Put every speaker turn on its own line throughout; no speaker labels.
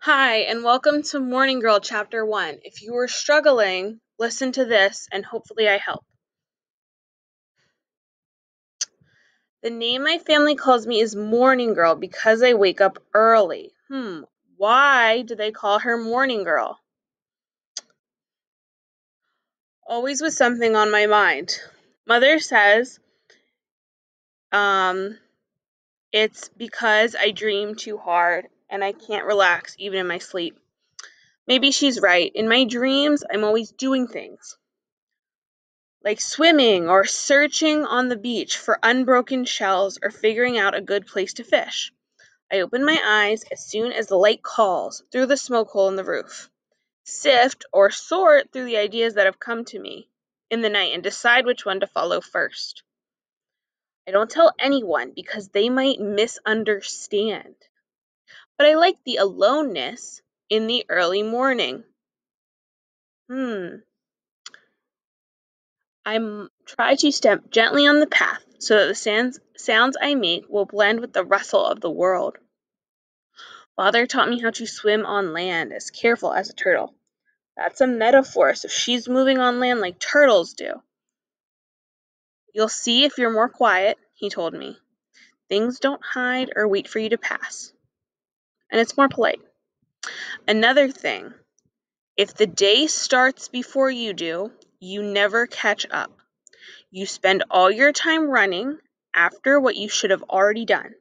Hi, and welcome to Morning Girl Chapter 1. If you are struggling, listen to this and hopefully I help. The name my family calls me is Morning Girl because I wake up early. Why do they call her Morning Girl? Always with something on my mind. Mother says, it's because I dream too hard and I can't relax even in my sleep. Maybe she's right. In my dreams, I'm always doing things, like swimming or searching on the beach for unbroken shells or figuring out a good place to fish. I open my eyes as soon as the light calls through the smoke hole in the roof, sift or sort through the ideas that have come to me in the night and decide which one to follow first. I don't tell anyone because they might misunderstand, but I like the aloneness in the early morning. I try to step gently on the path so that the sounds I make will blend with the rustle of the world. Father taught me how to swim on land as careful as a turtle. That's a metaphor, so she's moving on land like turtles do. You'll see if you're more quiet, he told me. Things don't hide or wait for you to pass. And it's more polite. Another thing, if the day starts before you do, you never catch up. You spend all your time running after what you should have already done.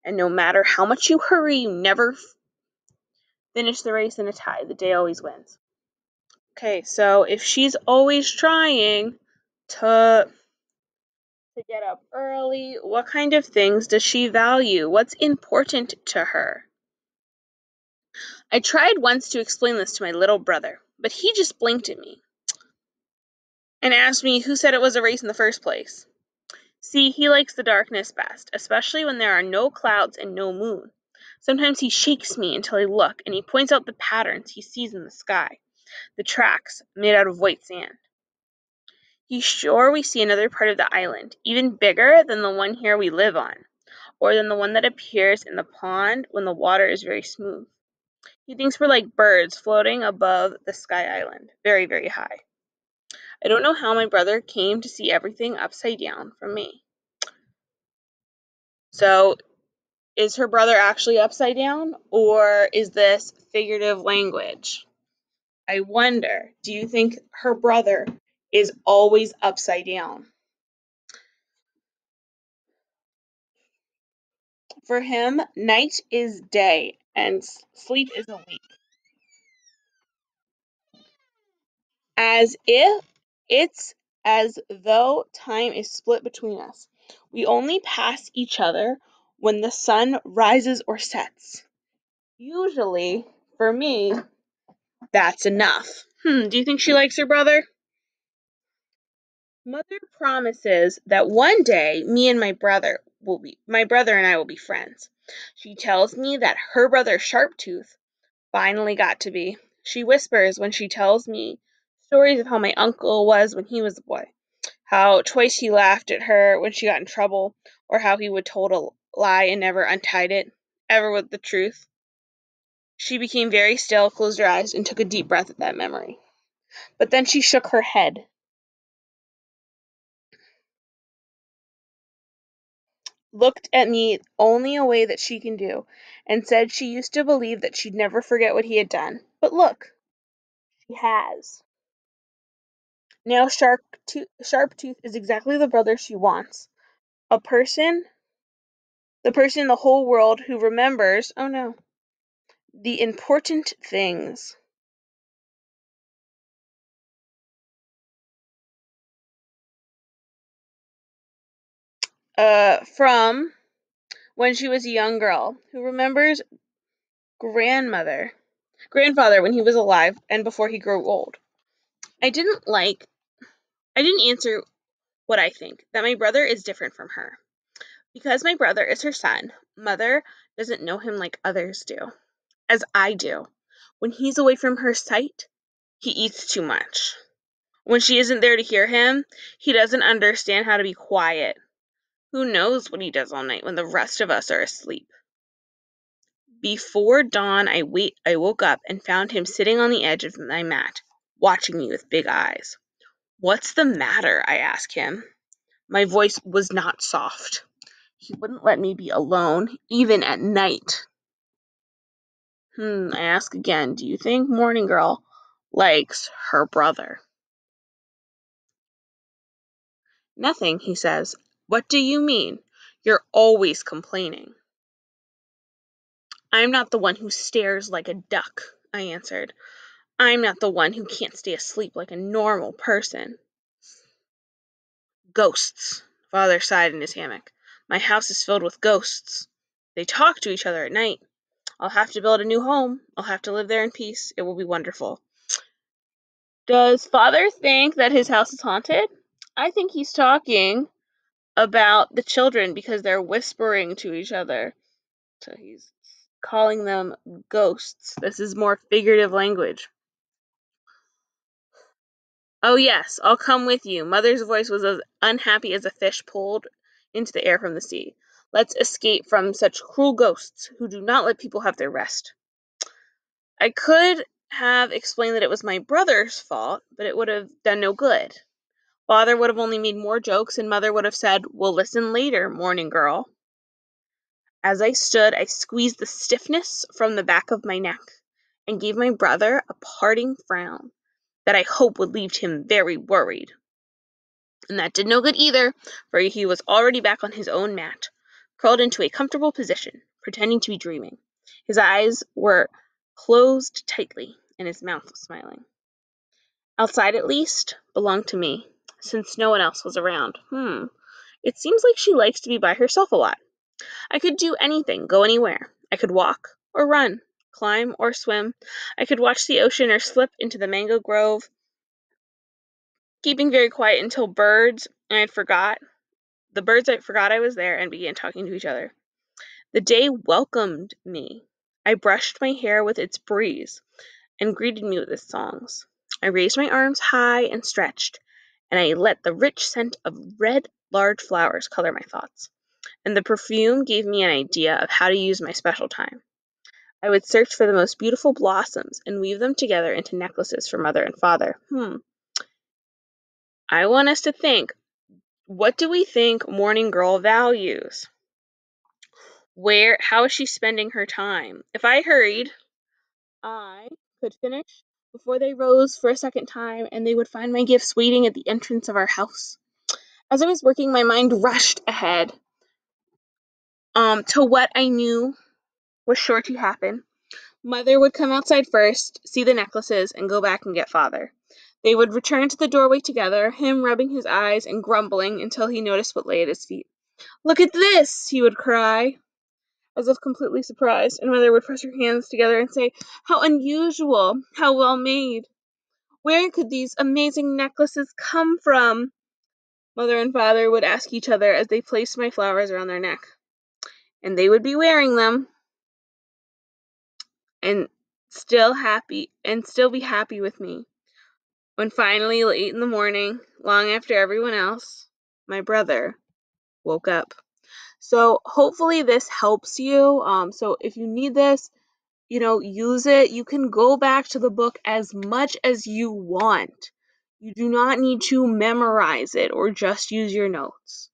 And no matter how much you hurry, you never finish the race in a tie. The day always wins. Okay, so if she's always trying to get up early, what kind of things does she value? What's important to her? I tried once to explain this to my little brother, but he just blinked at me and asked me who said it was a race in the first place. See, he likes the darkness best, especially when there are no clouds and no moon. Sometimes he shakes me until I look, and he points out the patterns he sees in the sky, the tracks made out of white sand. He's sure we see another part of the island, even bigger than the one here we live on, or than the one that appears in the pond when the water is very smooth. He thinks we're like birds floating above the sky island, very, very high. I don't know how my brother came to see everything upside down from me. So, is her brother actually upside down, or is this figurative language? I wonder, do you think her brother is always upside down? For him, night is day and sleep is awake. As if it's as though time is split between us. We only pass each other when the sun rises or sets. Usually, for me, that's enough. Do you think she likes her brother? Mother promises that one day my brother and I will be friends. She tells me that her brother Sharptooth finally got to be. She whispers when she tells me stories of how my uncle was when he was a boy, how twice he laughed at her when she got in trouble, or how he would told a lie and never untied it, ever with the truth. She became very still, closed her eyes, and took a deep breath at that memory. But then she shook her head. Looked at me only a way that she can do, and said she used to believe that she'd never forget what he had done. But look, she has. Now Sharptooth is exactly the brother she wants. A person, the person in the whole world who remembers, oh no, the important things. From when she was a young girl, who remembers grandfather when he was alive and before he grew old. I didn't answer what I think, that my brother is different from her. Because my brother is her son, Mother doesn't know him like others do, as I do. When he's away from her sight, he eats too much. When she isn't there to hear him, he doesn't understand how to be quiet. Who knows what he does all night when the rest of us are asleep? Before dawn, I woke up and found him sitting on the edge of my mat, watching me with big eyes. "What's the matter?" I asked him. My voice was not soft. He wouldn't let me be alone, even at night. I ask again, do you think Morning Girl likes her brother? Nothing, he says. What do you mean? You're always complaining. I'm not the one who stares like a duck, I answered. I'm not the one who can't stay asleep like a normal person. Ghosts, Father sighed in his hammock. My house is filled with ghosts. They talk to each other at night. I'll have to build a new home. I'll have to live there in peace. It will be wonderful. Does Father think that his house is haunted? I think he's talking about the children because they're whispering to each other. So he's calling them ghosts. This is more figurative language. Oh, yes, I'll come with you. Mother's voice was as unhappy as a fish pulled into the air from the sea. Let's escape from such cruel ghosts who do not let people have their rest. I could have explained that it was my brother's fault, but it would have done no good. Father would have only made more jokes, and Mother would have said, "We'll listen later, Morning Girl." As I stood, I squeezed the stiffness from the back of my neck and gave my brother a parting frown that I hope would leave him very worried. And that did no good either, for he was already back on his own mat, curled into a comfortable position, pretending to be dreaming. His eyes were closed tightly, and his mouth was smiling. Outside, at least, belonged to me, since no one else was around. It seems like she likes to be by herself a lot. I could do anything, go anywhere. I could walk or run, climb or swim. I could watch the ocean or slip into the mango grove, keeping very quiet until the birds I forgot I was there and began talking to each other. The day welcomed me. I brushed my hair with its breeze and greeted me with its songs. I raised my arms high and stretched, and I let the rich scent of red large flowers color my thoughts. And the perfume gave me an idea of how to use my special time. I would search for the most beautiful blossoms and weave them together into necklaces for Mother and Father. I want us to think, what do we think Morning Girl values? How is she spending her time? If I hurried, I could finish before they rose for a second time, and they would find my gifts waiting at the entrance of our house. As I was working, my mind rushed ahead to what I knew was sure to happen. Mother would come outside first, see the necklaces, and go back and get Father. They would return to the doorway together, him rubbing his eyes and grumbling until he noticed what lay at his feet. "Look at this!" he would cry, as if completely surprised, and Mother would press her hands together and say, "How unusual! How well made! Where could these amazing necklaces come from?" Mother and Father would ask each other as they placed my flowers around their neck. And they would be wearing them and still be happy with me. When finally, late in the morning, long after everyone else, my brother woke up. So hopefully this helps you. So if you need this, use it. You can go back to the book as much as you want. You do not need to memorize it or just use your notes.